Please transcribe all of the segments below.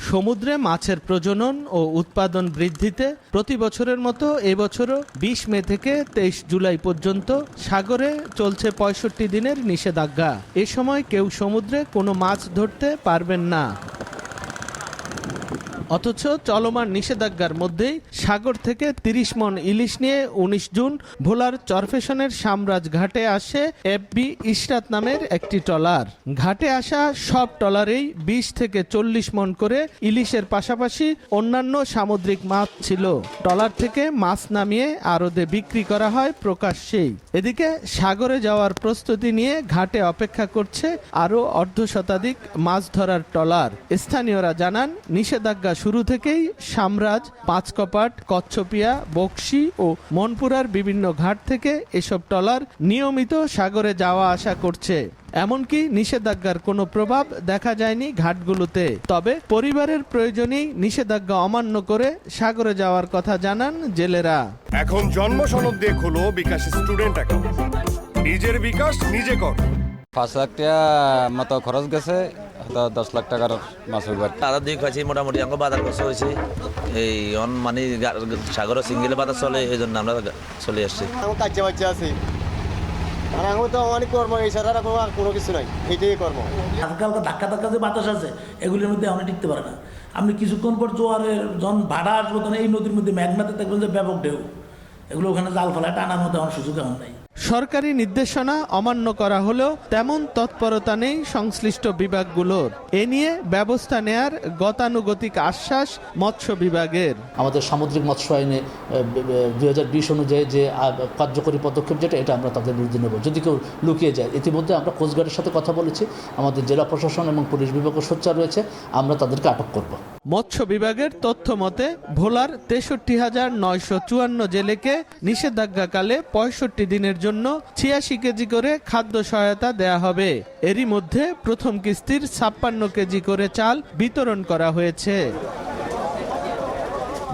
সমুদ্রে মাছের প্রজনন ও উৎপাদন বৃদ্ধিতে প্রতি বছরের মতো এবছরও ২০ মে থেকে ২৩ জুলাই পর্যন্ত সাগরে চলছে ৬৫ দিনের নিষেধাজ্ঞা। এ সময় কেউ সমুদ্রে কোনো মাছ ধরতে পারবেন না। অথচ চলমান নিষেধাজ্ঞার মধ্যেই সাগর থেকে ৩০ মণ ইলিশ নিয়ে ১৯ জুন ভোলার চরফেশনের সামরাজ ঘাটে আসে এফবি ইশরাত নামের একটি ট্রলার। ঘাটে আসা সব ট্রলারেই ২০ থেকে ৪০ মণ করে ইলিশের পাশাপাশি অন্যান্য সামুদ্রিক মাছ ছিল। ট্রলার থেকে মাছ নামিয়ে আড়তে বিক্রি করা হয় প্রকাশ্যেই। এদিকে সাগরে যাওয়ার প্রস্তুতি নিয়ে ঘাটে অপেক্ষা করছে আরও অর্ধশতাধিক মাছ ধরার ট্রলার। স্থানীয়রা জানান, নিষেধাজ্ঞা শুরু থেকেই সামরাজ, পাঁচকপাট, কচ্ছপিয়া, বকশী ও মনপুরার বিভিন্ন ঘাট থেকে এসব ট্রলার নিয়মিত সাগরে যাওয়া আসা করছে। এমনকি নিষেধাজ্ঞার কোনো প্রভাব দেখা যায়নি ঘাটগুলোতে। তবে পরিবারের প্রয়োজনেই নিষেধাজ্ঞা অমান্য করে সাগরে যাওয়ার কথা জানান জেলেরা। এখন জন্ম সনদ দিয়ে খোলো বিকাশ স্টুডেন্ট অ্যাকাউন্ট। নিজের বিকাশ নিজে কর। ৫ লাখ টাকা মতো খরচ গেছে, ১০ লাখ টাকার মাছ হইবার। আদা দিয়ে খাইছি, মোটামুটি আমার বাজার খরচ হয়েছে। এই মানে সাগর সিঙ্গেলে বাজার চলে, এই জন্য আমরা চলে আসছি। কাজে বাচ্চা আছে, আর আমি তো অনেক কর্ম, এই ছাড়া কোনো কিছু নাই, এইটাই কর্ম। হালকা হালকা ধাক্কা ধাক্কা যে বাতাস আছে, এগুলির মধ্যে অনেক টিকতে পারে না। আপনি কিছুক্ষণ পর জোয়ারের যখন ভাড়া আসবো, তখন এই নদীর মধ্যে মেঘনাতে দেখবেন যে ব্যাপক ঢেউ, এগুলো ওখানে জাল ফেলায় টানার মধ্যে আমার সুযোগ এমন নাই। সরকারি নির্দেশনা অমান্য করা হলেও তেমন তৎপরতা নেই সংশ্লিষ্ট বিভাগগুলোর। এ নিয়ে ব্যবস্থা নেয়ার গতানুগতিক আশ্বাস মৎস্য বিভাগের। আমাদের সামুদ্রিক মৎস্য আইনে ২০২০ অনুযায়ী যে কার্যকরী পদক্ষেপ যেটা, এটা আমরা তাদের বিরুদ্ধে নেব যদি কেউ লুকিয়ে যায়। ইতিমধ্যে আমরা কোস্টগার্ডের সাথে কথা বলেছি, আমাদের জেলা প্রশাসন এবং পুলিশ বিভাগও সোচ্চার রয়েছে, আমরা তাদেরকে আটক করব। মৎস্য বিভাগের তথ্য মতে ভোলার ৬৩,৯৫৪ জেলেকে নিষেধাজ্ঞাকালে ৬৫ দিনের জন্য ৮৬ কেজি করে খাদ্য সহায়তা দেয়া হবে। এরই মধ্যে প্রথম কিস্তির ৫৬ কেজি করে চাল বিতরণ করা হয়েছে।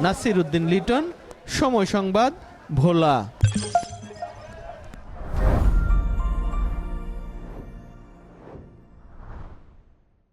নাসির উদ্দিন লিটন, সময় সংবাদ, ভোলা।